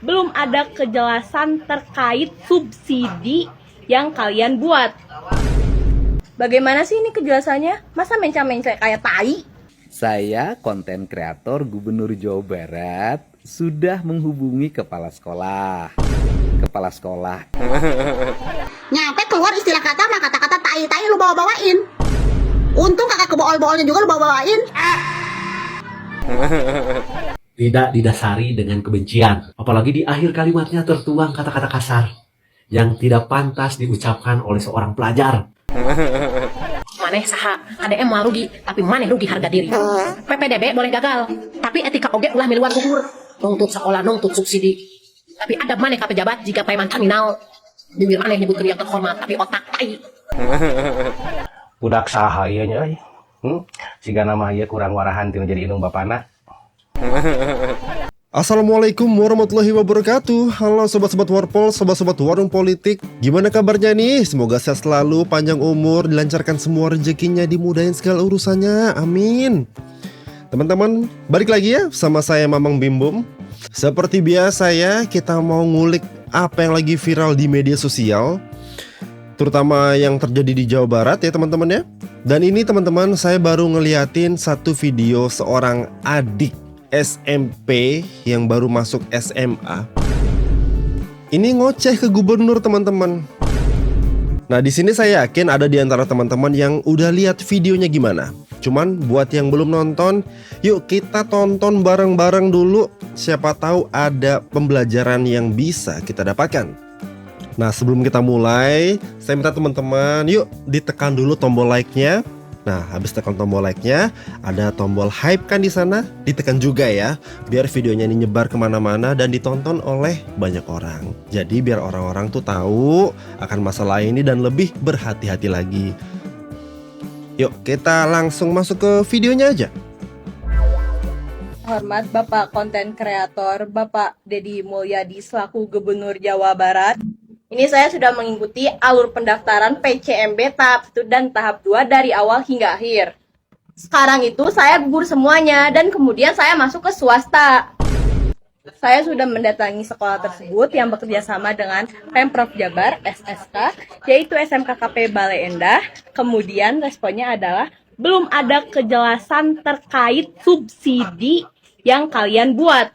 belum ada kejelasan terkait subsidi yang kalian buat. Bagaimana sih ini kejelasannya? Masa mencah-mencah kayak tai? Saya konten kreator Gubernur Jawa Barat sudah menghubungi kepala sekolah. Kepala sekolah. Nyampe keluar istilah kata mah kata-kata tai-tai lu bawa-bawain. Untung kakak kebool-boolnya juga lu bawa-bawain. Tidak didasari dengan kebencian. Apalagi di akhir kalimatnya tertuang kata-kata kasar yang tidak pantas diucapkan oleh seorang pelajar. Maneh saha, ADM mah rugi, tapi maneh rugi harga diri. PPDB boleh gagal, tapi etika oge ulah miluan gugur. Nuntut sekolah, nuntut subsidi. Tapi ada maneh ka pejabat jika preman terminal. Bibir maneh nyebut yang terhormat, tapi otak tai. Budak saha ieu nya euy. Siga nama ieu kurang warahan tina jadi indung bapana. Assalamualaikum warahmatullahi wabarakatuh. Halo sobat-sobat Warpol, sobat-sobat Warung Politik. Gimana kabarnya nih? Semoga sehat selalu, panjang umur, dilancarkan semua rezekinya, dimudahin segala urusannya. Amin. Teman-teman, balik lagi ya sama saya Mamang Bimbum. Seperti biasa ya, kita mau ngulik apa yang lagi viral di media sosial, terutama yang terjadi di Jawa Barat ya teman-teman ya. Dan ini teman-teman, saya baru ngeliatin satu video seorang adik SMP yang baru masuk SMA. Ini ngoceh ke gubernur teman-teman. Nah di sini saya yakin ada di antara teman-teman yang udah lihat videonya gimana. Cuman buat yang belum nonton, yuk kita tonton bareng-bareng dulu. Siapa tahu ada pembelajaran yang bisa kita dapatkan. Nah sebelum kita mulai, saya minta teman-teman yuk ditekan dulu tombol like-nya. Nah, habis tekan tombol like-nya, ada tombol hype kan di sana, ditekan juga ya, biar videonya ini nyebar kemana-mana dan ditonton oleh banyak orang. Jadi biar orang-orang tuh tahu akan masalah ini dan lebih berhati-hati lagi. Yuk, kita langsung masuk ke videonya aja. Hormat Bapak konten kreator Bapak Deddy Mulyadi selaku Gubernur Jawa Barat. Ini saya sudah mengikuti alur pendaftaran PCMB tahap 1 dan tahap 2 dari awal hingga akhir. Sekarang itu saya gugur semuanya dan kemudian saya masuk ke swasta. Saya sudah mendatangi sekolah tersebut yang bekerja sama dengan Pemprov Jabar SSK, yaitu SMKKP Bale Endah. Kemudian responnya adalah belum ada kejelasan terkait subsidi yang kalian buat.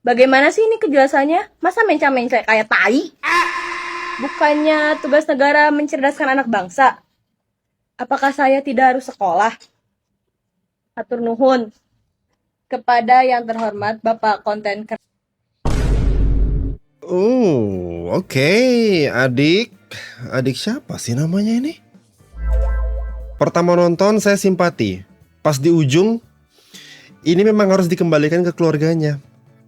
Bagaimana sih ini kejelasannya? Masa mencah-mencah kayak tai? Bukannya tugas negara mencerdaskan anak bangsa? Apakah saya tidak harus sekolah? Atur nuhun. Kepada yang terhormat Bapak konten kreator. Oke, adik. Adik siapa sih namanya ini? Pertama nonton saya simpati. Pas di ujung, ini memang harus dikembalikan ke keluarganya.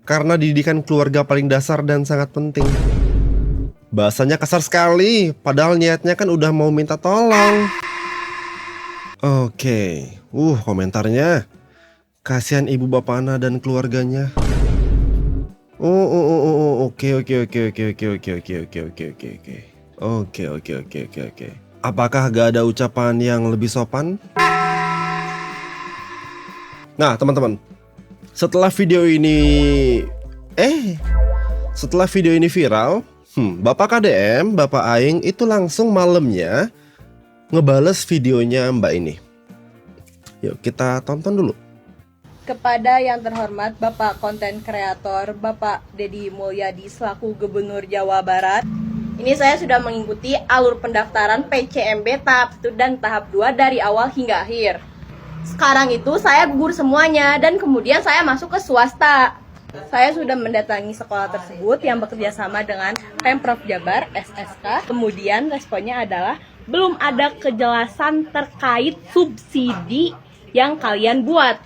Karena didikan keluarga paling dasar dan sangat penting. Bahasanya kasar sekali, padahal niatnya kan udah mau minta tolong. Oke, komentarnya. Kasihan ibu bapak Ana dan keluarganya. Oke. Apakah gak ada ucapan yang lebih sopan? Nah, teman-teman. Setelah video ini viral, Bapak KDM, Bapak Aing itu langsung malamnya ngebales videonya Mbak ini. Yuk kita tonton dulu. Kepada yang terhormat Bapak konten kreator Bapak Deddy Mulyadi selaku Gubernur Jawa Barat. Ini saya sudah mengikuti alur pendaftaran PCMB tahap 1 dan tahap 2 dari awal hingga akhir. Sekarang itu saya gugur semuanya dan kemudian saya masuk ke swasta. Saya sudah mendatangi sekolah tersebut yang bekerja sama dengan Pemprov Jabar SSK. Kemudian responnya adalah belum ada kejelasan terkait subsidi yang kalian buat.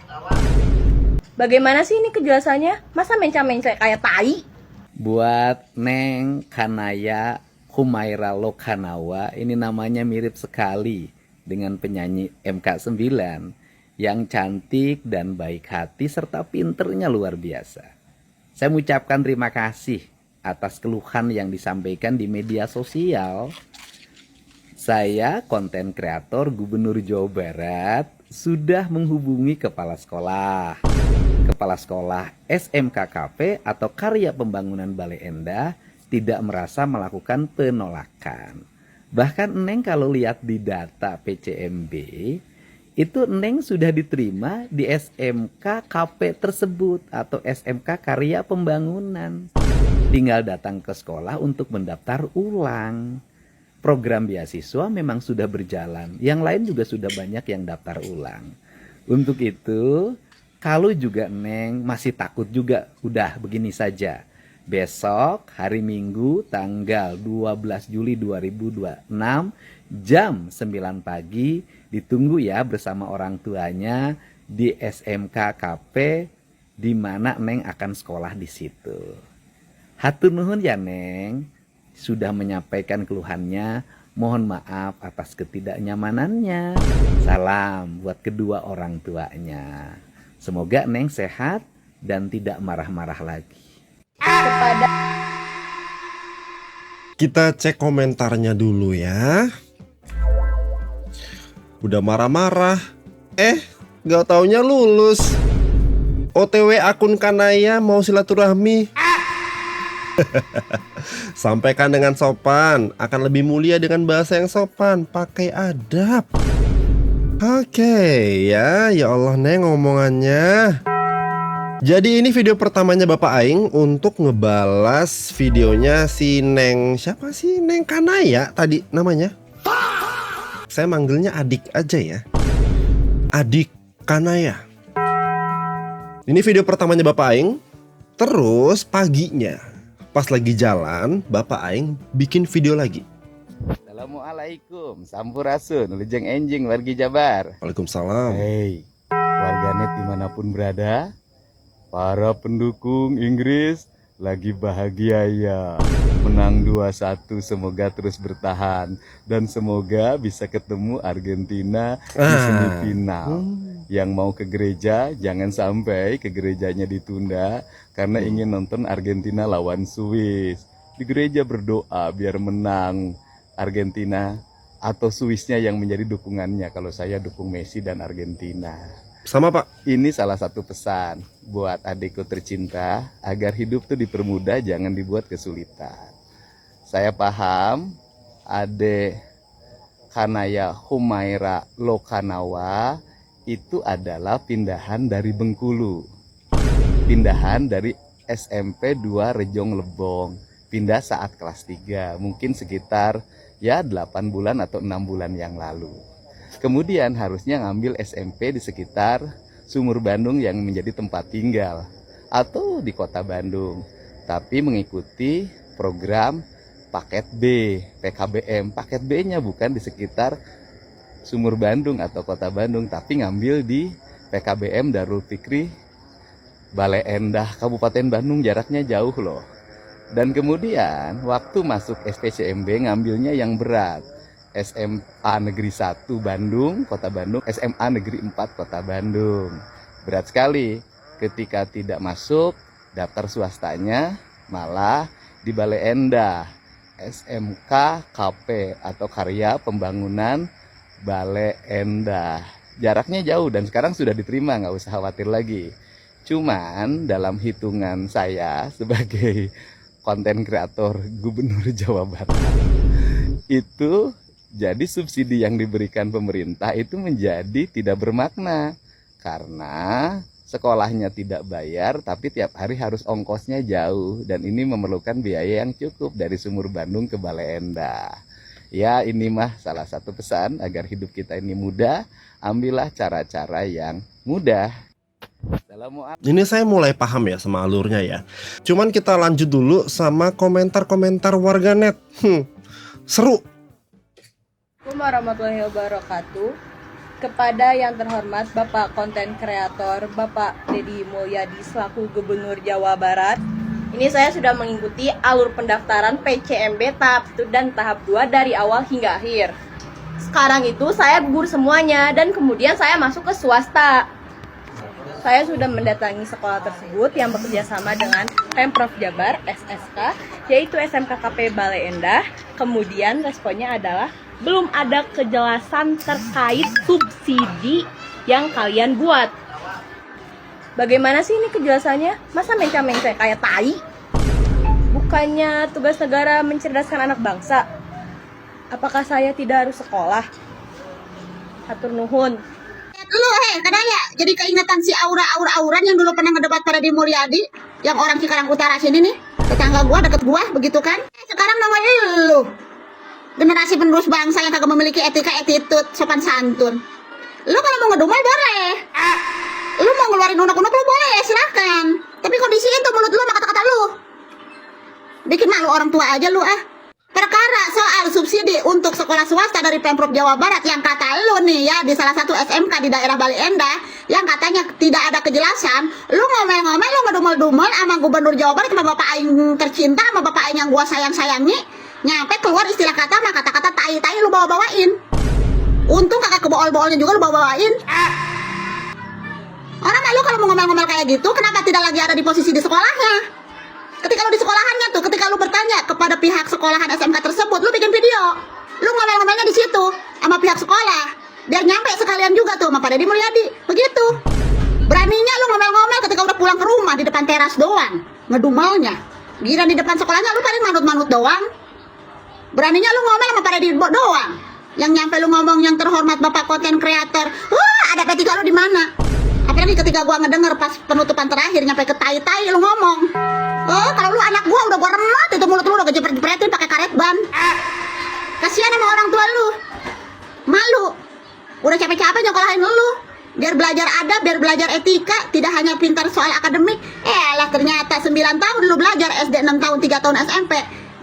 Bagaimana sih ini kejelasannya? Masa mencah-mencah kayak tai? Buat Neng Kanaya Humaira Lokanawa, ini namanya mirip sekali dengan penyanyi MK9 yang cantik dan baik hati serta pinternya luar biasa. Saya mengucapkan terima kasih atas keluhan yang disampaikan di media sosial. Saya konten kreator Gubernur Jawa Barat sudah menghubungi kepala sekolah. Kepala Sekolah SMKKP atau Karya Pembangunan Bale Endah tidak merasa melakukan penolakan. Bahkan Neng kalau lihat di data PCMB, itu Neng sudah diterima di SMK KP tersebut atau SMK Karya Pembangunan. Tinggal datang ke sekolah untuk mendaftar ulang. Program beasiswa memang sudah berjalan, yang lain juga sudah banyak yang daftar ulang. Untuk itu, kalau juga Neng masih takut juga, udah begini saja. Besok hari Minggu tanggal 12 Juli 2026 jam 9 pagi ditunggu ya bersama orang tuanya di SMK KP di mana Neng akan sekolah di situ. Hatur nuhun ya Neng, sudah menyampaikan keluhannya. Mohon maaf atas ketidaknyamanannya. Salam buat kedua orang tuanya. Semoga Neng sehat dan tidak marah-marah lagi. Kita cek komentarnya dulu ya. Udah marah-marah. Gak taunya lulus. OTW akun Kanaya mau silaturahmi. Sampaikan dengan sopan, akan lebih mulia dengan bahasa yang sopan, pakai adab. Oke, ya Allah Neng ngomongannya. Jadi ini video pertamanya Bapak Aing untuk ngebalas videonya si Neng, siapa sih? Neng Kanaya tadi namanya. Saya manggilnya adik aja ya. Adik Kanaya. Ini video pertamanya Bapak Aing. Terus paginya pas lagi jalan, Bapak Aing bikin video lagi. Assalamualaikum, sampurasun, lujeng enjing wargi Jabar. Waalaikumsalam. Hei, warganet dimanapun berada, para pendukung Inggris lagi bahagia ya. Menang 2-1, semoga terus bertahan. Dan semoga bisa ketemu Argentina di semifinal. Yang mau ke gereja, jangan sampai ke gerejanya ditunda karena ingin nonton Argentina lawan Swiss. Di gereja berdoa biar menang Argentina atau Swissnya yang menjadi dukungannya. Kalau saya dukung Messi dan Argentina. Sama Pak. Ini salah satu pesan buat adikku tercinta, agar hidup tuh dipermudah, jangan dibuat kesulitan. Saya paham Ade Kanaya Humaira Lokanawa itu adalah pindahan dari Bengkulu. Pindahan dari SMP 2 Rejong Lebong. Pindah saat kelas 3, mungkin sekitar ya 8 bulan atau 6 bulan yang lalu. Kemudian harusnya ngambil SMP di sekitar Sumur Bandung yang menjadi tempat tinggal atau di kota Bandung. Tapi mengikuti program paket B, PKBM. Paket B-nya bukan di sekitar Sumur Bandung atau kota Bandung, tapi ngambil di PKBM Darul Fikri Bale Endah, Kabupaten Bandung, jaraknya jauh loh. Dan kemudian waktu masuk SPCMB ngambilnya yang berat. SMA Negeri 1 Bandung, Kota Bandung, SMA Negeri 4 Kota Bandung. Berat sekali. Ketika tidak masuk, daftar swastanya malah di Bale Endah, SMK KP atau Karya Pembangunan Bale Endah. Jaraknya jauh dan sekarang sudah diterima, nggak usah khawatir lagi. Cuman dalam hitungan saya sebagai konten kreator Gubernur Jawa Barat, itu jadi subsidi yang diberikan pemerintah itu menjadi tidak bermakna. Karena sekolahnya tidak bayar, tapi tiap hari harus ongkosnya jauh. Dan ini memerlukan biaya yang cukup dari Sumur Bandung ke Bale Endah. Ya, ini mah salah satu pesan agar hidup kita ini mudah. Ambillah cara-cara yang mudah. Ini saya mulai paham ya sama alurnya ya. Cuman kita lanjut dulu sama komentar-komentar warganet. Seru. Assalamualaikum warahmatullahi wabarakatuh. Kepada yang terhormat Bapak konten kreator Bapak Deddy Mulyadi selaku Gubernur Jawa Barat, ini saya sudah mengikuti alur pendaftaran PCMB tahap 1 dan tahap 2 dari awal hingga akhir. Sekarang itu saya gugur semuanya dan kemudian saya masuk ke swasta. Saya sudah mendatangi sekolah tersebut yang bekerja sama dengan Pemprov Jabar SSK, yaitu SMKKP Bale Endah. Kemudian responnya adalah belum ada kejelasan terkait subsidi yang kalian buat. Bagaimana sih ini kejelasannya? Masa mencah-mencah kayak tai? Bukannya tugas negara mencerdaskan anak bangsa? Apakah saya tidak harus sekolah? Hatur nuhun. Lu kadaya jadi keingatan si Auran yang dulu pernah ngedebat pada di Mulyadi, yang orang Cikarang Utara sini nih, tetangga gua, deket gua, begitu kan? Sekarang nongol lu, generasi penerus bangsa yang kagak memiliki etika, attitude, sopan santun. Lu kalau mau ngedumel boleh, lu mau ngeluarin unek-unek lu boleh, silahkan. Tapi kondisiin tuh mulut lu sama kata-kata lu, bikin malu orang tua aja lu ah. Perkara soal subsidi untuk sekolah swasta dari Pemprov Jawa Barat yang kata lu nih ya, di salah satu SMK di daerah Bali Endah, yang katanya tidak ada kejelasan, lu ngomel-ngomel, lu ngedumel-dumel sama Gubernur Jawa Barat, sama Bapak Aing tercinta, sama Bapak Aing yang gua sayang-sayangi, nyampe keluar istilah kata sama kata-kata tai-tai lu bawa-bawain. Untung kakak kebool-boolnya juga lu bawa-bawain. Orang malu kalau mau ngomel-ngomel kayak gitu, kenapa tidak lagi ada di posisi di sekolahnya? Ketika lu di sekolahannya tuh, ketika lu bertanya kepada pihak sekolahan SMK tersebut, lu bikin video, lu ngomel-ngomelnya di situ sama pihak sekolah, biar nyampe sekalian juga tuh sama Pak Deddy Mulyadi, begitu. Beraninya lu ngomel-ngomel ketika udah pulang ke rumah di depan teras doang, ngedumelnya. Giliran di depan sekolahnya lu paling manut-manut doang. Beraninya lu ngomel sama Pak Deddy doang. Yang nyampe lu ngomong yang terhormat Bapak konten kreator, wah ada etika lu di mana? Apalagi ketika gua ngedenger pas penutupan terakhir nyampe ke tai-tai lu ngomong. Oh, kalau lu anak gua udah gua remat itu mulut lu udah kejepret-jepretin pakai karet ban. Kasihan sama orang tua lu. Malu. Udah capek-capek nyokolahin lu. Biar belajar adab, biar belajar etika, tidak hanya pintar soal akademik. Lah ternyata 9 tahun lu belajar SD, 6 tahun, 3 tahun SMP.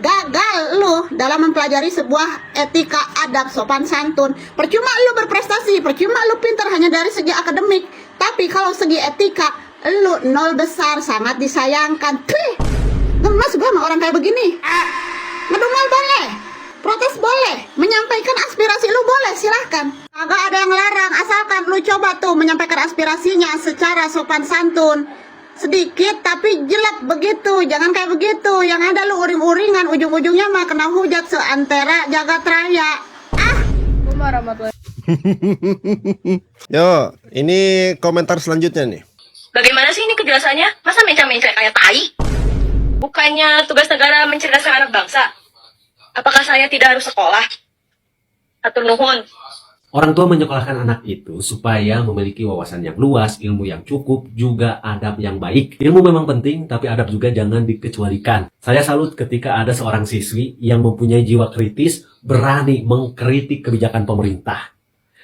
Gagal lu dalam mempelajari sebuah etika, adab, sopan santun. Percuma lu berprestasi, percuma lu pintar hanya dari segi akademik. Tapi kalau segi etika, lu nol besar, sangat disayangkan. Gemes gue sama orang kayak begini. Ngedumel boleh, protes boleh, menyampaikan aspirasi lu boleh, silahkan. Agak ada yang larang, asalkan lu coba tuh menyampaikan aspirasinya secara sopan santun. Sedikit tapi jelek begitu, jangan kayak begitu. Yang ada lu uring-uringan, ujung-ujungnya mah kena hujat seantera jagat raya. Warahmatullahi. Yo, ini komentar selanjutnya nih. Bagaimana sih ini kejelasannya? Masa mencah-mencah kayak tai? Bukannya tugas negara mencerdaskan anak bangsa? Apakah saya tidak harus sekolah? Hatur nuhun. Orang tua menyekolahkan anak itu supaya memiliki wawasan yang luas, ilmu yang cukup, juga adab yang baik. Ilmu memang penting, tapi adab juga jangan dikecualikan. Saya salut ketika ada seorang siswi yang mempunyai jiwa kritis, berani mengkritik kebijakan pemerintah.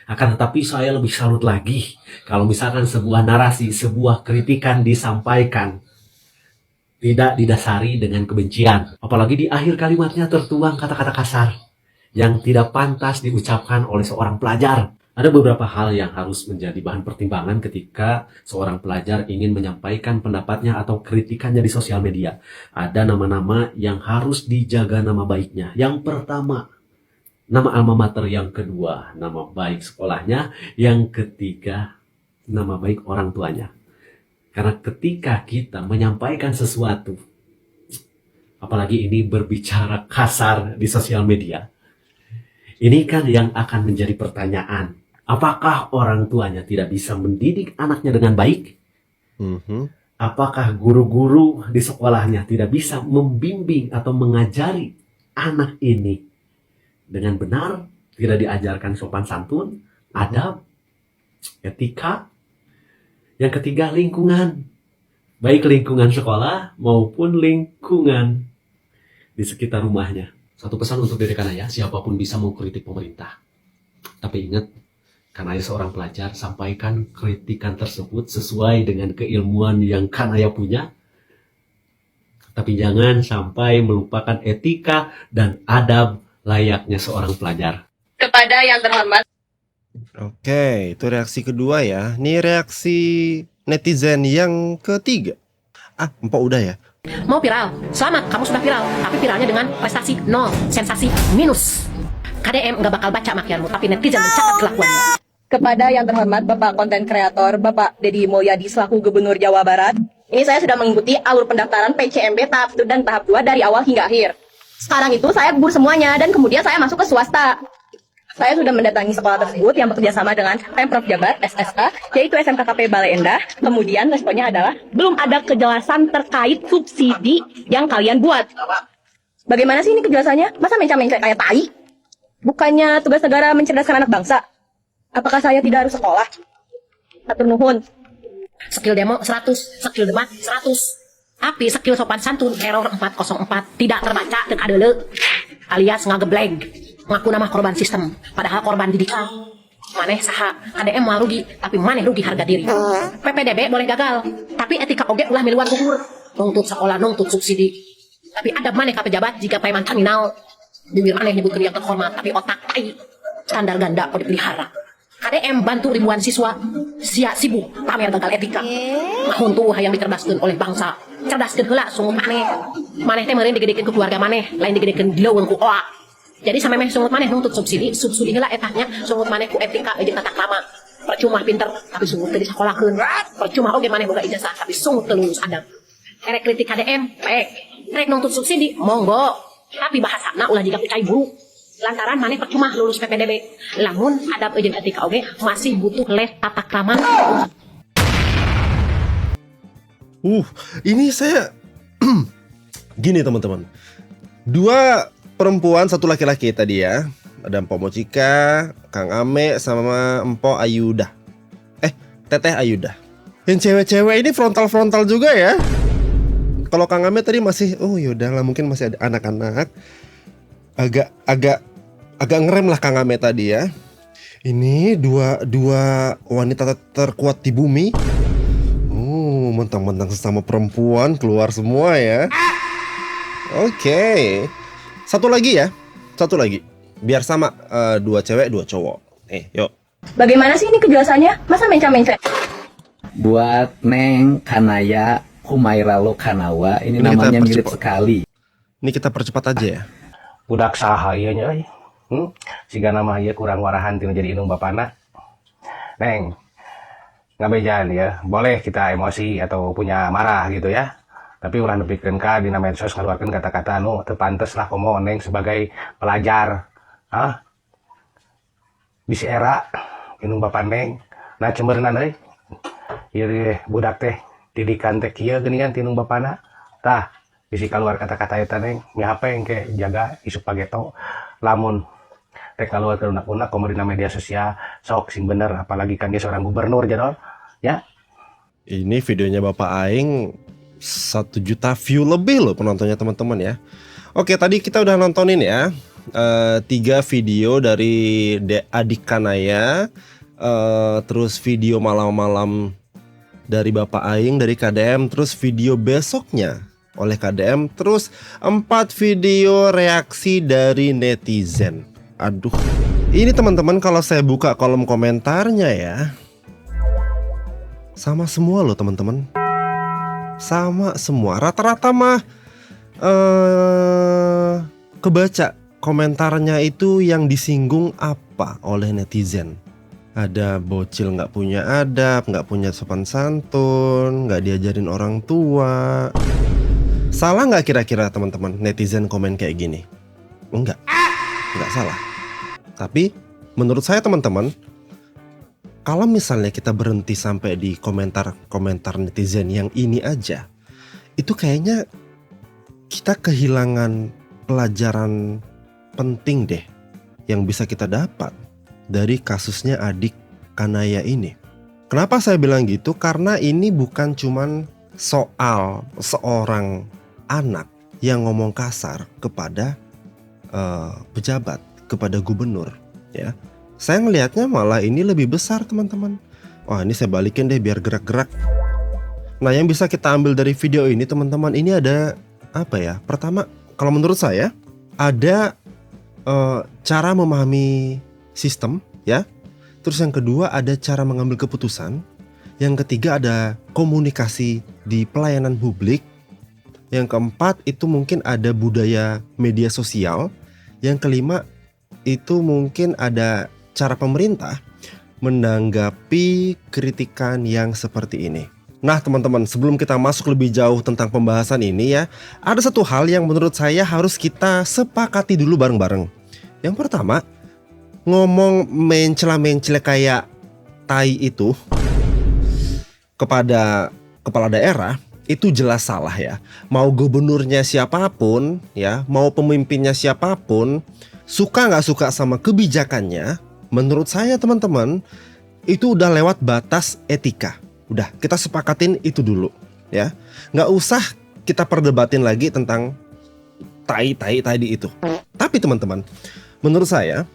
Akan tetapi saya lebih salut lagi kalau misalkan sebuah narasi, sebuah kritikan disampaikan tidak didasari dengan kebencian. Apalagi di akhir kalimatnya tertuang kata-kata kasar yang tidak pantas diucapkan oleh seorang pelajar. Ada beberapa hal yang harus menjadi bahan pertimbangan ketika seorang pelajar ingin menyampaikan pendapatnya atau kritikannya di sosial media. Ada nama-nama yang harus dijaga nama baiknya. Yang pertama, nama alma mater. Yang kedua, nama baik sekolahnya. Yang ketiga, nama baik orang tuanya. Karena ketika kita menyampaikan sesuatu, apalagi ini berbicara kasar di sosial media, ini kan yang akan menjadi pertanyaan. Apakah orang tuanya tidak bisa mendidik anaknya dengan baik? Apakah guru-guru di sekolahnya tidak bisa membimbing atau mengajari anak ini dengan benar? Tidak diajarkan sopan santun, adab, etika. Yang ketiga, lingkungan. Baik lingkungan sekolah maupun lingkungan di sekitar rumahnya. Satu pesan untuk Dede Kanaya, siapapun bisa mengkritik pemerintah. Tapi ingat, Kanaya seorang pelajar, sampaikan kritikan tersebut sesuai dengan keilmuan yang Kanaya punya. Tapi jangan sampai melupakan etika dan adab layaknya seorang pelajar. Kepada yang terhormat. Oke, itu reaksi kedua ya. Ini reaksi netizen yang ketiga. Empok udah ya. Mau viral? Selamat, kamu sudah viral. Tapi viralnya dengan prestasi 0, sensasi minus. KDM nggak bakal baca makianmu, tapi netizen mencatat kelakuanmu. Kepada yang terhormat Bapak konten kreator, Bapak Deddy Mulyadi selaku Gubernur Jawa Barat, ini saya sudah mengikuti alur pendaftaran PCMB tahap 1 dan tahap 2 dari awal hingga akhir. Sekarang itu saya gugur semuanya dan kemudian saya masuk ke swasta. Saya sudah mendatangi sekolah tersebut yang bekerja sama dengan Pemprov Jabar SSA, yaitu SMKKP Bale Endah. Kemudian responnya adalah belum ada kejelasan terkait subsidi yang kalian buat. Bagaimana sih ini kejelasannya? Masa mencak-mencak kayak tai? Bukannya tugas negara mencerdaskan anak bangsa? Apakah saya tidak harus sekolah? Atur nuhun. Skill demo 100, skill debat 100. Tapi skill sopan santun error 404 tidak terbaca dan adele alias ngagebleg. Ngaku nama korban sistem, padahal korban didikan. Maneh saha, KDM mah rugi, tapi maneh rugi harga diri. PPDB boleh gagal, tapi etika oge ulah miluan gugur. Nuntut sekolah, nuntut subsidi. Tapi adab maneh ka pejabat jika paeman terminal. Bibir maneh nyebutkeun yang terhormat, tapi otak tai. Standar ganda kode pelihara. KDM bantu ribuan siswa, sibuk pamer gagal etika. Mahun tuh yang dicerdaskeun oleh bangsa. Cerdaskeun heula sungut maneh. Maneh teh meureun digedekeun ku keluarga maneh, lain digedekeun dileuweung ku oak. Jadi sampai meh sungut maneh nuntut subsidi heula etahnya sungut maneh ku etika jeung tata krama. Percuma pinter tapi sungut teu disakolahkeun. Percuma oge maneh boga ijazah tapi sungut teu lulus adab. Erek kritik KDM, rek nuntut subsidi monggo. Tapi bahasana ulah jiga kucai buruk. Lantaran maneh percuma lulus PPDB. Lamun adab jeung etika oge masih butuh les tata krama. Ini saya gini teman-teman. Dua perempuan, satu laki-laki tadi ya. Ada Mpok Mochika, Kang Ame, sama Mpok Ayuda. Teteh Ayuda. Yang cewek-cewek ini frontal-frontal juga ya. Kalau Kang Ame tadi masih, oh yaudah lah mungkin masih ada anak-anak. Agak ngerem lah Kang Ame tadi ya. Ini dua wanita terkuat di bumi. Mentang-mentang sesama perempuan keluar semua ya. Oke. Satu lagi. Biar sama, dua cewek, dua cowok. Yuk. Bagaimana sih ini kejelasannya? Masa mencak-mencak? Buat Neng Kanaya Humaira Lokanawa, ini Ini namanya kita mirip percepat. sekali. Ini kita percepat aja ya. Budak saha ieu nya euy. Siga nama ieu kurang warahan tina jadi indung bapana. Neng, ngabejan ya. Boleh kita emosi atau punya marah gitu ya. Tapi ulah nepikeun ka dina medsos ngaluarkeun kata-kata anu teu pantes lah komo Neng sebagai pelajar. Bisi era indung bapa Neng. Nah cemeureunana euy. Ieu budak teh didikan teh kieu geuningan ti indung bapana. Tah, bisi kaluar kata-kata eta Neng, mihape engke jaga isuk pageto. Lamun teh kaluar ke unak-unak komo dina media sosial sok sing bener, apalagi kan dia seorang gubernur jadol. Ya. Ini videonya Bapak Aing 1 juta view lebih loh penontonnya teman-teman ya. Oke, tadi kita udah nontonin ya 3 video dari Adik Kanaya, terus video malam-malam dari Bapak Aing dari KDM, terus video besoknya oleh KDM, terus 4 video reaksi dari netizen. Aduh, ini teman-teman kalau saya buka kolom komentarnya ya, sama semua loh teman-teman. Sama semua, rata-rata mah kebaca komentarnya itu yang disinggung apa oleh netizen. Ada bocil nggak punya adab, nggak punya sopan santun, nggak diajarin orang tua. Salah nggak kira-kira teman-teman netizen komen kayak gini? Nggak salah. Tapi menurut saya teman-teman, kalau misalnya kita berhenti sampai di komentar-komentar netizen yang ini aja, itu kayaknya kita kehilangan pelajaran penting deh yang bisa kita dapat dari kasusnya Adik Kanaya ini. Kenapa saya bilang gitu? Karena ini bukan cuman soal seorang anak yang ngomong kasar kepada pejabat, kepada gubernur, ya. Saya ngelihatnya malah ini lebih besar teman-teman. Wah, ini saya balikin deh biar gerak-gerak. Nah, yang bisa kita ambil dari video ini teman-teman, ini ada apa ya? Pertama, kalau menurut saya ada cara memahami sistem ya. Terus yang kedua ada cara mengambil keputusan. Yang ketiga ada komunikasi di pelayanan publik. Yang keempat itu mungkin ada budaya media sosial. Yang kelima itu mungkin ada cara pemerintah menanggapi kritikan yang seperti ini. Nah teman-teman, sebelum kita masuk lebih jauh tentang pembahasan ini ya, ada satu hal yang menurut saya harus kita sepakati dulu bareng-bareng. Yang pertama, ngomong mencela-mencela kayak tai itu kepada kepala daerah itu jelas salah ya. Mau gubernurnya siapapun ya, mau pemimpinnya siapapun, suka nggak suka sama kebijakannya, menurut saya teman-teman itu udah lewat batas etika. Udah, kita sepakatin itu dulu ya. Nggak usah kita perdebatin lagi tentang tai tadi itu. Tapi teman-teman, menurut saya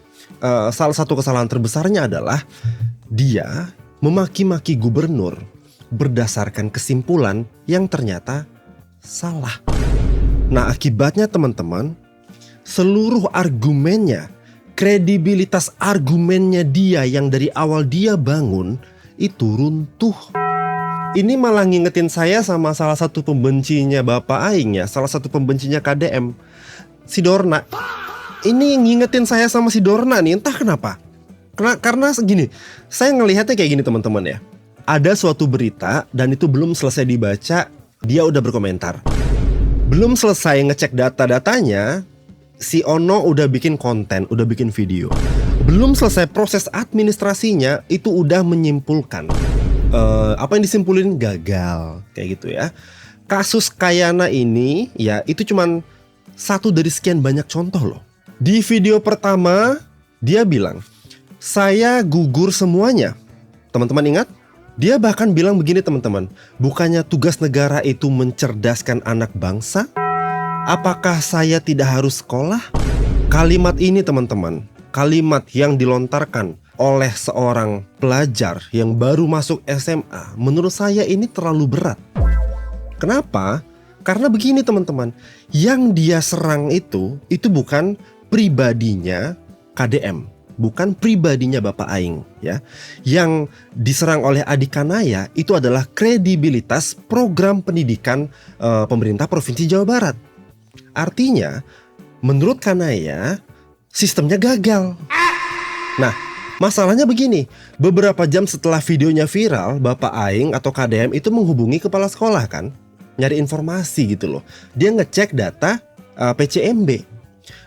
salah satu kesalahan terbesarnya adalah dia memaki-maki gubernur berdasarkan kesimpulan yang ternyata salah. Nah, akibatnya teman-teman, seluruh argumennya, kredibilitas argumennya dia yang dari awal dia bangun itu runtuh. Ini malah ngingetin saya sama salah satu pembencinya Bapak Aing ya, salah satu pembencinya KDM, si Dorna. Ini ngingetin saya sama si Dorna nih, entah kenapa. Karena segini, saya ngelihatnya kayak gini teman-teman ya. Ada suatu berita dan itu belum selesai dibaca, dia udah berkomentar. Belum selesai ngecek data-datanya, si Ono udah bikin konten, udah bikin video. Belum selesai proses administrasinya, itu udah menyimpulkan. Apa yang disimpulin gagal, kayak gitu ya. Kasus Kayana ini, ya itu cuman satu dari sekian banyak contoh loh. Di video pertama, dia bilang, saya gugur semuanya. Teman-teman ingat? Dia bahkan bilang begini teman-teman, bukannya tugas negara itu mencerdaskan anak bangsa? Apakah saya tidak harus sekolah? Kalimat ini teman-teman, kalimat yang dilontarkan oleh seorang pelajar yang baru masuk SMA, menurut saya ini terlalu berat. Kenapa? Karena begini teman-teman, yang dia serang itu bukan pribadinya KDM, bukan pribadinya Bapak Aing ya. Yang diserang oleh Adik Kanaya itu adalah kredibilitas program pendidikan pemerintah Provinsi Jawa Barat. Artinya, menurut Kanaya, sistemnya gagal. Nah, masalahnya begini, beberapa jam setelah videonya viral, Bapak Aing atau KDM itu menghubungi kepala sekolah kan, nyari informasi gitu loh. Dia ngecek data PCMB.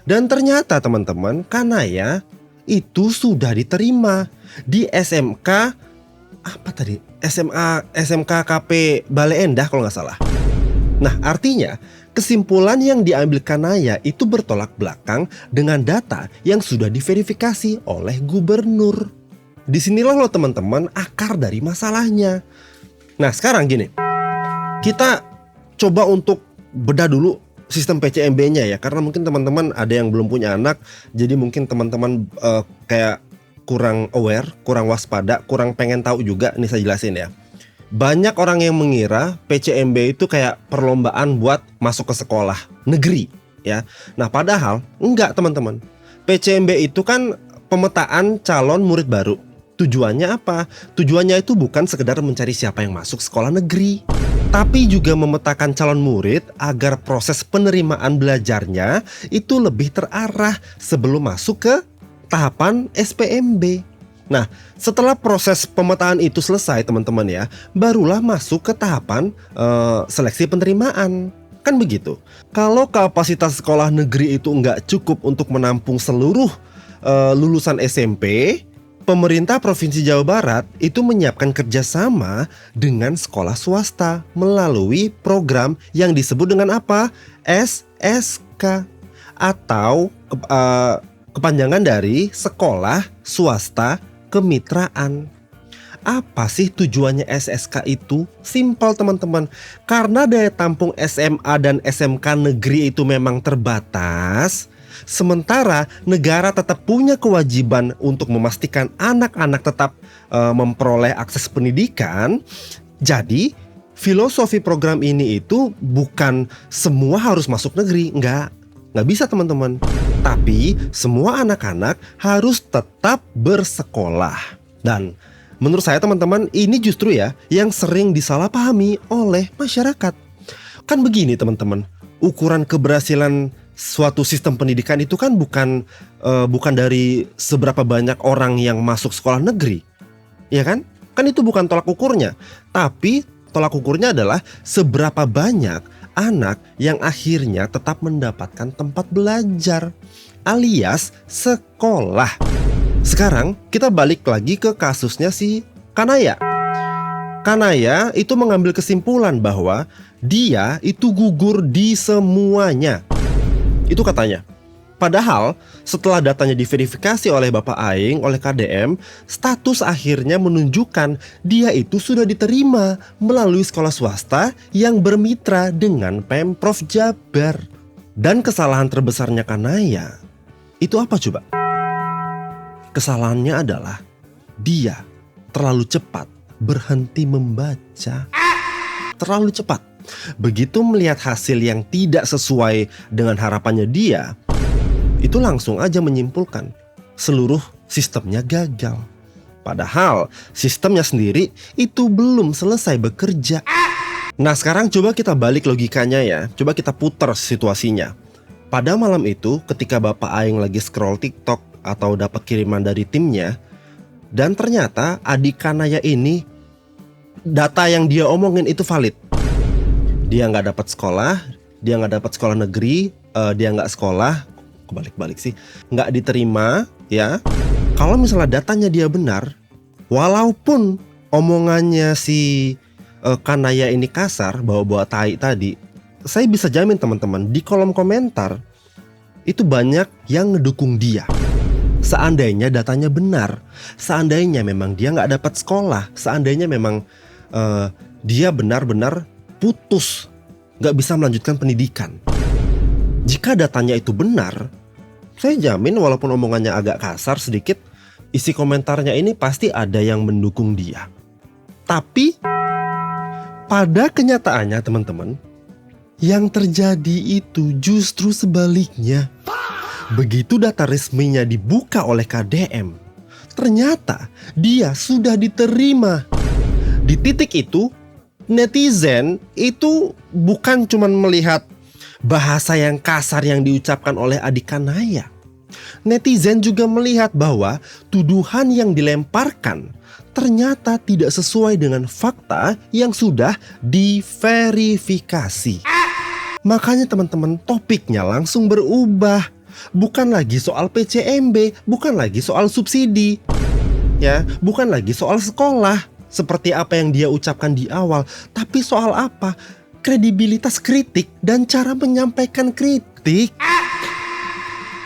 Dan ternyata teman-teman, Kanaya itu sudah diterima di SMK apa tadi? SMK KP Bale Endah kalau nggak salah. Nah, artinya kesimpulan yang diambil Kanaya itu bertolak belakang dengan data yang sudah diverifikasi oleh gubernur. Disinilah loh teman-teman akar dari masalahnya. Nah, sekarang gini, kita coba untuk bedah dulu sistem PCMB-nya ya, karena mungkin teman-teman ada yang belum punya anak, jadi mungkin teman-teman kayak kurang aware, kurang waspada, kurang pengen tahu juga. Nih saya jelasin ya. Banyak orang yang mengira PCMB itu kayak perlombaan buat masuk ke sekolah negeri ya. Nah, padahal enggak teman-teman. PCMB itu kan pemetaan calon murid baru. Tujuannya apa? Tujuannya itu bukan sekedar mencari siapa yang masuk sekolah negeri, tapi juga memetakan calon murid agar proses penerimaan belajarnya itu lebih terarah sebelum masuk ke tahapan SPMB. Nah, setelah proses pemetaan itu selesai teman-teman ya, barulah masuk ke tahapan seleksi penerimaan. Kan begitu. Kalau kapasitas sekolah negeri itu nggak cukup untuk menampung seluruh lulusan SMP, pemerintah Provinsi Jawa Barat itu menyiapkan kerjasama dengan sekolah swasta melalui program yang disebut dengan apa? SSK atau kepanjangan dari Sekolah Swasta Kemitraan. Apa sih tujuannya SSK itu? Simpel teman-teman. Karena daya tampung SMA dan SMK negeri itu memang terbatas, sementara negara tetap punya kewajiban untuk memastikan anak-anak tetap memperoleh akses pendidikan. Jadi filosofi program ini itu bukan semua harus masuk negeri, nggak bisa teman-teman. Tapi semua anak-anak harus tetap bersekolah. Dan menurut saya teman-teman, ini justru ya yang sering disalahpahami oleh masyarakat. Kan begini teman-teman, ukuran keberhasilan suatu sistem pendidikan itu kan bukan dari seberapa banyak orang yang masuk sekolah negeri, ya kan? Kan itu bukan tolak ukurnya, tapi tolak ukurnya adalah seberapa banyak anak yang akhirnya tetap mendapatkan tempat belajar alias sekolah. Sekarang kita balik lagi ke kasusnya si Kanaya. Kanaya itu mengambil kesimpulan bahwa dia itu gugur di semuanya. Itu katanya. Padahal setelah datanya diverifikasi oleh Bapak Aing, oleh KDM, status akhirnya menunjukkan dia itu sudah diterima melalui sekolah swasta yang bermitra dengan Pemprov Jabar. Dan kesalahan terbesarnya Kanaya itu apa coba? Kesalahannya adalah dia terlalu cepat berhenti membaca. Terlalu cepat. Begitu melihat hasil yang tidak sesuai dengan harapannya dia, itu langsung aja menyimpulkan seluruh sistemnya gagal. Padahal sistemnya sendiri itu belum selesai bekerja. Nah sekarang coba kita balik logikanya ya. Coba kita putar situasinya. Pada malam itu ketika Bapak Aing lagi scroll TikTok atau dapat kiriman dari timnya, dan ternyata adik Kanaya ini data yang dia omongin itu valid. Dia nggak dapat sekolah, dia nggak dapat sekolah negeri, dia nggak sekolah, kebalik-balik sih, nggak diterima ya. Kalau misalnya datanya dia benar, walaupun omongannya si Kanaya ini kasar, bawa-bawa tai tadi, saya bisa jamin teman-teman di kolom komentar itu banyak yang ngedukung dia. Seandainya datanya benar, seandainya memang dia nggak dapat sekolah, seandainya memang dia benar-benar putus, nggak bisa melanjutkan pendidikan. Jika datanya itu benar, saya jamin walaupun omongannya agak kasar sedikit, isi komentarnya ini pasti ada yang mendukung dia. Tapi pada kenyataannya teman-teman, yang terjadi itu justru sebaliknya. Begitu data resminya dibuka oleh KDM, ternyata dia sudah diterima. Di titik itu, netizen itu bukan cuma melihat bahasa yang kasar yang diucapkan oleh adik Kanaya. Netizen juga melihat bahwa tuduhan yang dilemparkan ternyata tidak sesuai dengan fakta yang sudah diverifikasi. Makanya teman-teman, topiknya langsung berubah. Bukan lagi soal PCMB, bukan lagi soal subsidi, ya, bukan lagi soal sekolah seperti apa yang dia ucapkan di awal, tapi soal apa? Kredibilitas kritik dan cara menyampaikan kritik.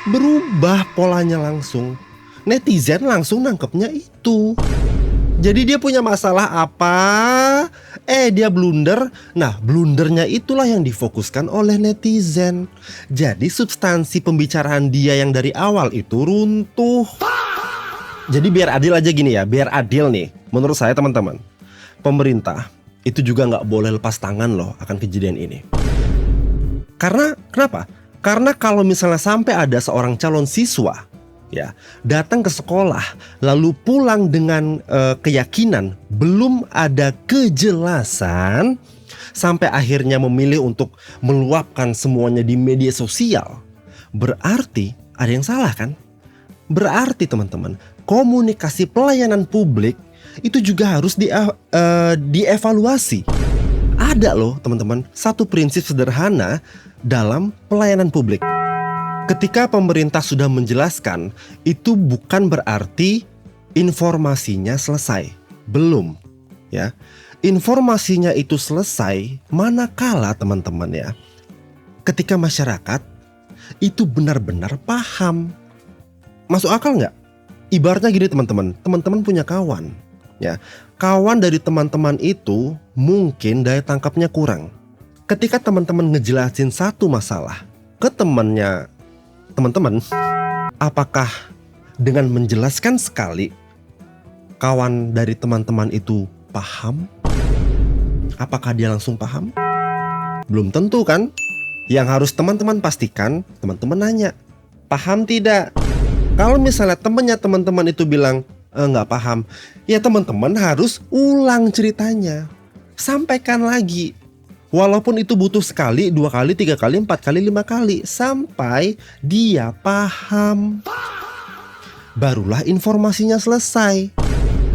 Berubah polanya langsung. Netizen langsung nangkepnya itu. Jadi dia punya masalah apa? Dia blunder. Nah, blundernya itulah yang difokuskan oleh netizen. Jadi substansi pembicaraan dia yang dari awal itu runtuh. Jadi biar adil aja gini ya, biar adil nih. Menurut saya teman-teman, pemerintah itu juga nggak boleh lepas tangan loh akan kejadian ini. Karena kenapa? Karena kalau misalnya sampai ada seorang calon siswa ya datang ke sekolah lalu pulang dengan keyakinan belum ada kejelasan sampai akhirnya memilih untuk meluapkan semuanya di media sosial, berarti ada yang salah kan? Berarti teman-teman, komunikasi pelayanan publik itu juga harus dievaluasi. Ada loh teman-teman satu prinsip sederhana dalam pelayanan publik. Ketika pemerintah sudah menjelaskan, itu bukan berarti informasinya selesai. Belum, ya. Informasinya itu selesai manakala teman-teman ya, ketika masyarakat itu benar-benar paham. Masuk akal nggak? Ibaratnya gini teman-teman, teman-teman punya kawan, ya. Kawan dari teman-teman itu mungkin daya tangkapnya kurang. Ketika teman-teman ngejelasin satu masalah ke temannya teman-teman, apakah dengan menjelaskan sekali kawan dari teman-teman itu paham? Apakah dia langsung paham? Belum tentu kan? Yang harus teman-teman pastikan, teman-teman nanya, paham tidak? Kalau misalnya temannya teman-teman itu bilang nggak paham, ya teman-teman harus ulang ceritanya, sampaikan lagi. Walaupun itu butuh sekali, 2 kali, 3 kali, 4 kali, 5 kali, sampai dia paham. Barulah informasinya selesai.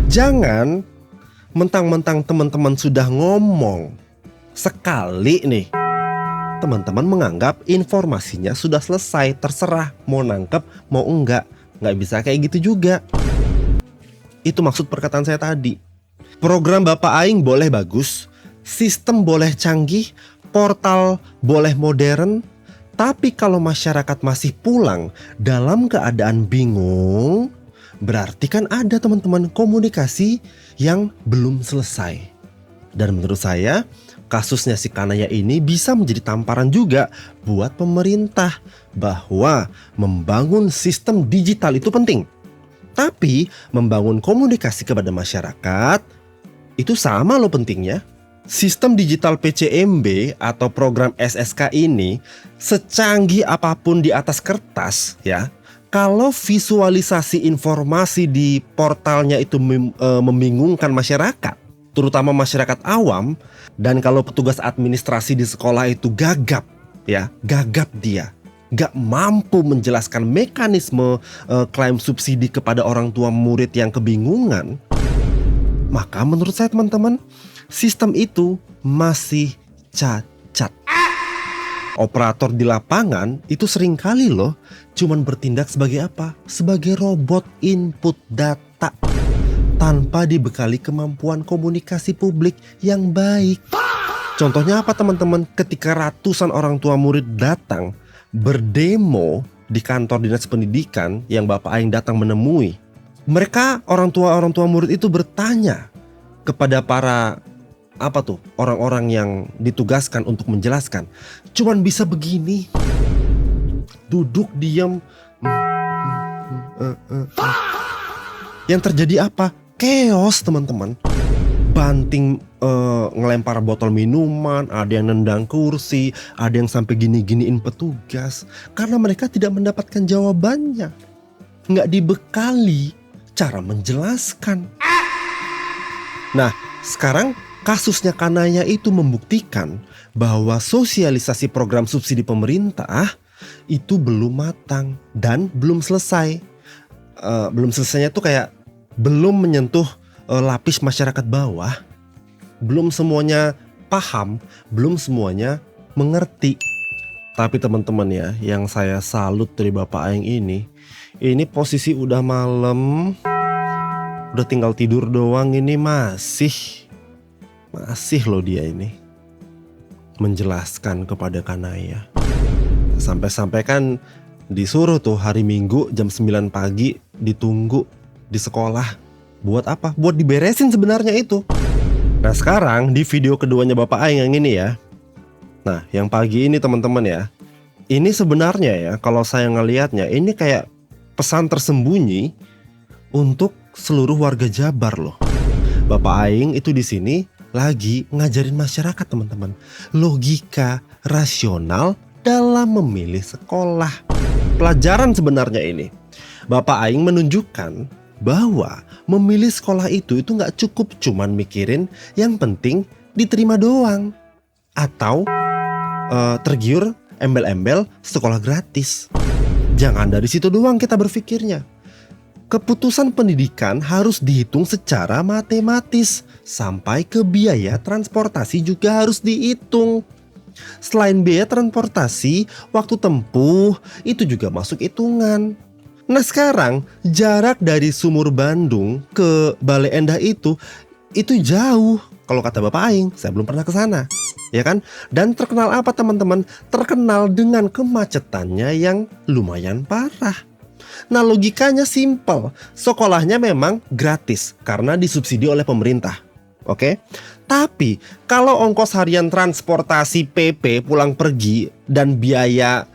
Jangan mentang-mentang teman-teman sudah ngomong sekali nih, teman-teman menganggap informasinya sudah selesai, terserah mau nangkep mau enggak. Nggak bisa kayak gitu juga. Itu maksud perkataan saya tadi. Program Bapak Aing boleh bagus, sistem boleh canggih, portal boleh modern, tapi kalau masyarakat masih pulang dalam keadaan bingung, berarti kan ada teman-teman komunikasi yang belum selesai. Dan menurut saya, kasusnya si Kanaya ini bisa menjadi tamparan juga buat pemerintah bahwa membangun sistem digital itu penting. Tapi membangun komunikasi kepada masyarakat itu sama loh pentingnya. Sistem digital PCMB atau program SSK ini secanggih apapun di atas kertas ya, kalau visualisasi informasi di portalnya itu membingungkan masyarakat, terutama masyarakat awam, dan kalau petugas administrasi di sekolah itu gagap dia gak mampu menjelaskan mekanisme klaim subsidi kepada orang tua murid yang kebingungan, maka menurut saya teman-teman, sistem itu masih cacat. Operator di lapangan itu seringkali loh cuman bertindak sebagai apa? Sebagai robot input data tanpa dibekali kemampuan komunikasi publik yang baik. Contohnya apa teman-teman? Ketika ratusan orang tua murid datang berdemo di kantor dinas pendidikan yang Bapak Aing datang menemui, mereka orang tua murid itu bertanya kepada para orang-orang yang ditugaskan untuk menjelaskan, cuman bisa begini, duduk diam. Yang terjadi apa? Chaos teman-teman. Banting ngelempar botol minuman, ada yang nendang kursi, ada yang sampai gini-giniin petugas karena mereka tidak mendapatkan jawabannya, nggak dibekali cara menjelaskan. Nah, sekarang kasusnya Kanaya itu membuktikan bahwa sosialisasi program subsidi pemerintah itu belum matang dan belum selesai. Belum selesainya tuh kayak belum menyentuh lapis masyarakat bawah. Belum semuanya paham, belum semuanya mengerti. Tapi teman-teman ya, yang saya salut dari Bapak Aing ini posisi udah malam, udah tinggal tidur doang, ini masih loh dia ini menjelaskan kepada Kanaya. Sampai-sampai kan disuruh tuh hari Minggu jam 9 pagi ditunggu di sekolah. Buat apa? Buat diberesin sebenarnya itu. Nah sekarang di video keduanya Bapak Aing yang ini ya. Nah yang pagi ini teman-teman ya, ini sebenarnya ya kalau saya ngelihatnya ini kayak pesan tersembunyi untuk seluruh warga Jabar loh. Bapak Aing itu di sini lagi ngajarin masyarakat teman-teman logika rasional dalam memilih sekolah. Pelajaran sebenarnya ini Bapak Aing menunjukkan bahwa memilih sekolah itu nggak cukup cuman mikirin yang penting diterima doang atau tergiur embel-embel sekolah gratis. Jangan dari situ doang kita berpikirnya. Keputusan pendidikan harus dihitung secara matematis, sampai ke biaya transportasi juga harus dihitung. Selain biaya transportasi, waktu tempuh itu juga masuk hitungan. Nah sekarang jarak dari Sumur Bandung ke Bale Endah itu jauh. Kalau kata Bapak Aing, saya belum pernah ke sana, ya kan? Dan terkenal apa teman-teman? Terkenal dengan kemacetannya yang lumayan parah. Nah logikanya simpel, sekolahnya memang gratis karena disubsidi oleh pemerintah. Oke? Tapi kalau ongkos harian transportasi PP pulang pergi dan biaya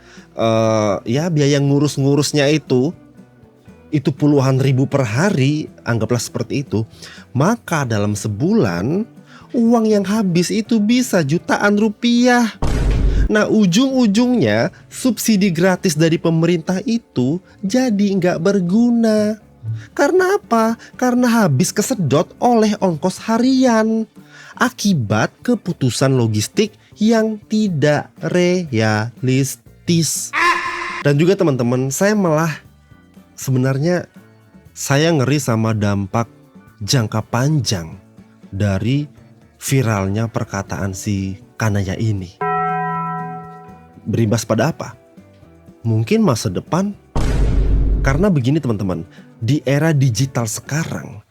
biaya ngurus-ngurusnya itu puluhan ribu per hari, anggaplah seperti itu, maka dalam sebulan uang yang habis itu bisa jutaan rupiah. Nah ujung-ujungnya subsidi gratis dari pemerintah itu jadi nggak berguna. Karena apa? Karena habis kesedot oleh ongkos harian akibat keputusan logistik yang tidak realistis. Dan juga teman-teman, sebenarnya saya ngeri sama dampak jangka panjang dari viralnya perkataan si Kanaya ini. Berimbas pada apa? Mungkin masa depan Karena begini teman-teman, di era digital sekarang,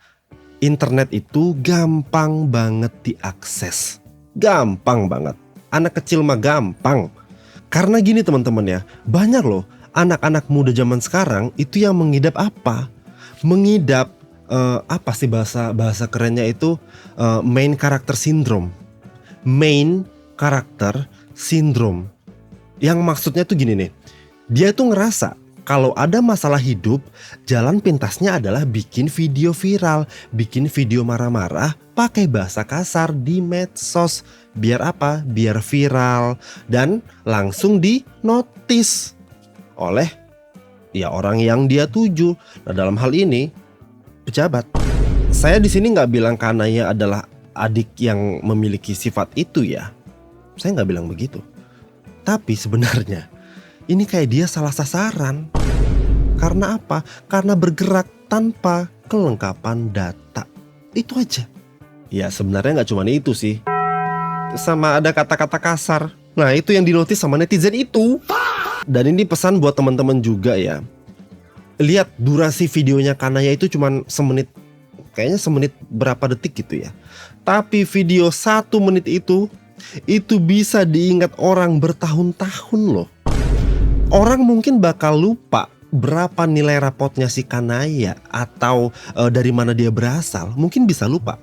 internet itu gampang banget diakses. Gampang banget. Anak kecil mah gampang. Karena gini teman-teman ya, banyak loh anak-anak muda zaman sekarang itu yang mengidap apa? Mengidap apa sih bahasa kerennya itu, main character syndrome. Main character syndrome. Yang maksudnya tuh gini nih. Dia tuh ngerasa kalau ada masalah hidup, jalan pintasnya adalah bikin video viral, bikin video marah-marah pakai bahasa kasar di medsos. Biar apa? Biar viral dan langsung di notice oleh ya orang yang dia tuju. Nah, dalam hal ini pejabat. Saya di sini nggak bilang Kanaya adalah adik yang memiliki sifat itu ya. Saya nggak bilang begitu. Tapi sebenarnya ini kayak dia salah sasaran. Karena apa? Karena bergerak tanpa kelengkapan data. Itu aja. Ya sebenarnya nggak cuma itu sih. Sama ada kata-kata kasar. Nah itu yang dinotis sama netizen itu. Dan ini pesan buat teman-teman juga ya. Lihat durasi videonya Kanaya itu cuma semenit. Kayaknya semenit berapa detik gitu ya. Tapi video 1 menit itu bisa diingat orang bertahun-tahun loh. Orang mungkin bakal lupa berapa nilai rapotnya si Kanaya atau dari mana dia berasal. Mungkin bisa lupa.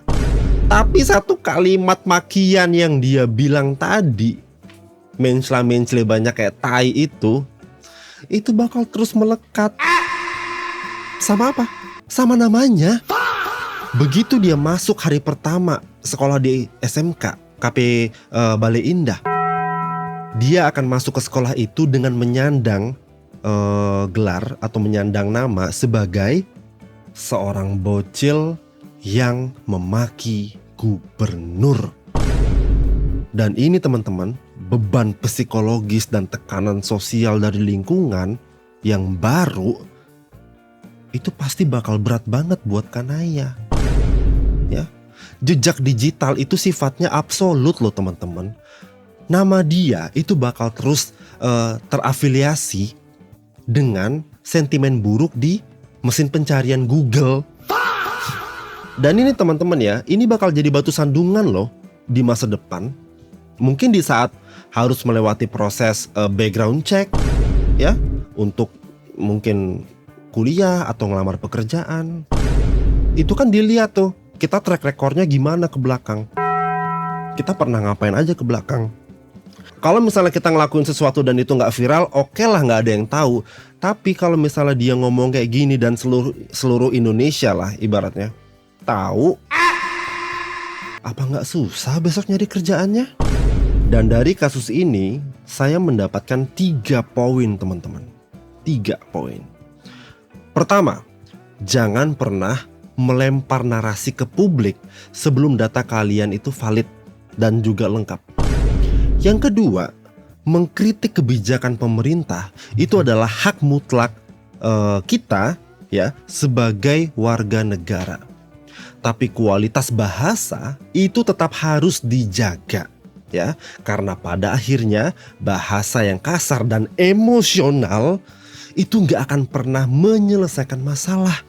Tapi satu kalimat makian yang dia bilang tadi, mencela-mencela banyak kayak tai itu bakal terus melekat. Sama apa? Sama namanya. Begitu dia masuk hari pertama sekolah di SMK KP Bale Indah, dia akan masuk ke sekolah itu dengan menyandang gelar atau menyandang nama sebagai seorang bocil yang memaki gubernur. Dan ini teman-teman, beban psikologis dan tekanan sosial dari lingkungan yang baru itu pasti bakal berat banget buat Kanaya. Ya, jejak digital itu sifatnya absolut loh teman-teman. Nama dia itu bakal terus terafiliasi dengan sentimen buruk di mesin pencarian Google. Dan ini teman-teman ya, ini bakal jadi batu sandungan loh di masa depan. Mungkin di saat harus melewati proses background check ya, untuk mungkin kuliah atau ngelamar pekerjaan. Itu kan dilihat tuh, kita track recordnya gimana ke belakang. Kita pernah ngapain aja ke belakang. Kalau misalnya kita ngelakuin sesuatu dan itu nggak viral, oke lah, nggak ada yang tahu. Tapi kalau misalnya dia ngomong kayak gini dan seluruh Indonesia lah ibaratnya tahu, apa nggak susah besok nyari kerjaannya? Dan dari kasus ini saya mendapatkan 3 poin teman-teman. 3 poin. Pertama, jangan pernah melempar narasi ke publik sebelum data kalian itu valid dan juga lengkap. Yang kedua, mengkritik kebijakan pemerintah itu adalah hak mutlak kita ya sebagai warga negara. Tapi kualitas bahasa itu tetap harus dijaga ya, karena pada akhirnya bahasa yang kasar dan emosional itu nggak akan pernah menyelesaikan masalah,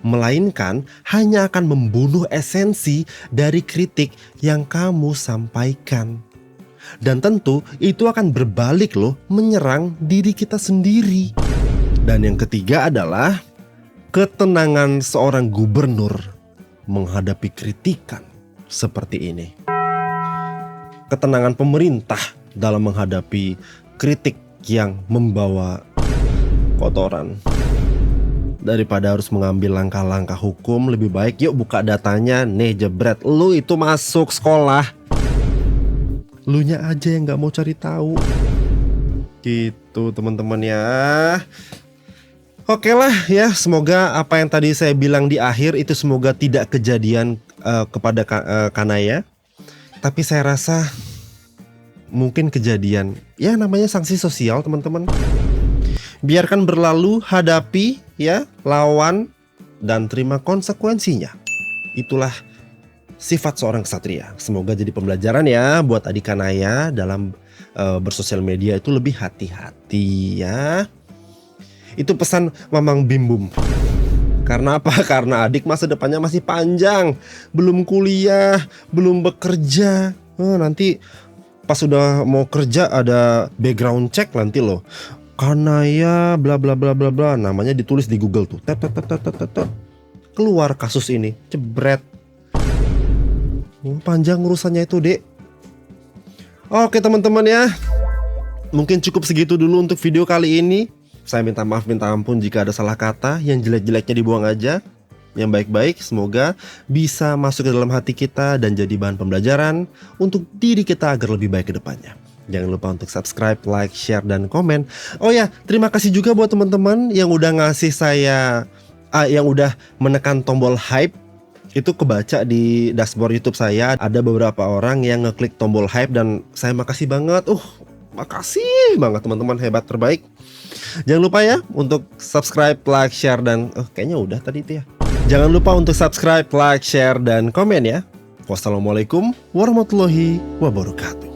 melainkan hanya akan membunuh esensi dari kritik yang kamu sampaikan. Dan tentu itu akan berbalik loh, menyerang diri kita sendiri. Dan yang ketiga adalah ketenangan seorang gubernur menghadapi kritikan seperti ini. Ketenangan pemerintah dalam menghadapi kritik yang membawa kotoran. Daripada harus mengambil langkah-langkah hukum, lebih baik yuk buka datanya, nih jebret, lu itu masuk sekolah. Lunya aja yang gak mau cari tahu. Gitu teman-teman ya. Oke lah ya, semoga apa yang tadi saya bilang di akhir itu semoga tidak kejadian kepada Kanaya. Tapi saya rasa mungkin kejadian. Ya namanya sanksi sosial teman-teman. Biarkan berlalu, hadapi ya, lawan dan terima konsekuensinya. Itulah sifat seorang ksatria. Semoga jadi pembelajaran ya buat adik Kanaya dalam bersosial media itu lebih hati-hati ya. Itu pesan Mamang Bim Bum. Karena apa? Karena adik masa depannya masih panjang, belum kuliah, belum bekerja. Nanti pas sudah mau kerja ada background check nanti loh. Kanaya bla bla bla bla bla, namanya ditulis di Google tuh. Tet. Keluar kasus ini, jebret. Panjang urusannya itu, Dek. Oke teman-teman ya, mungkin cukup segitu dulu untuk video kali ini. Saya minta maaf, minta ampun jika ada salah kata. Yang jelek-jeleknya dibuang aja. Yang baik-baik semoga bisa masuk ke dalam hati kita dan jadi bahan pembelajaran untuk diri kita agar lebih baik ke depannya. Jangan lupa untuk subscribe, like, share, dan komen. Oh ya, terima kasih juga buat teman-teman yang udah ngasih saya yang udah menekan tombol hype. Itu kebaca di dashboard YouTube saya. Ada beberapa orang yang ngeklik tombol hype dan saya makasih banget. Makasih banget teman-teman, hebat, terbaik. Jangan lupa ya untuk subscribe, like, share, dan kayaknya udah tadi itu ya. Jangan lupa untuk subscribe, like, share, dan komen ya. Wassalamualaikum warahmatullahi wabarakatuh.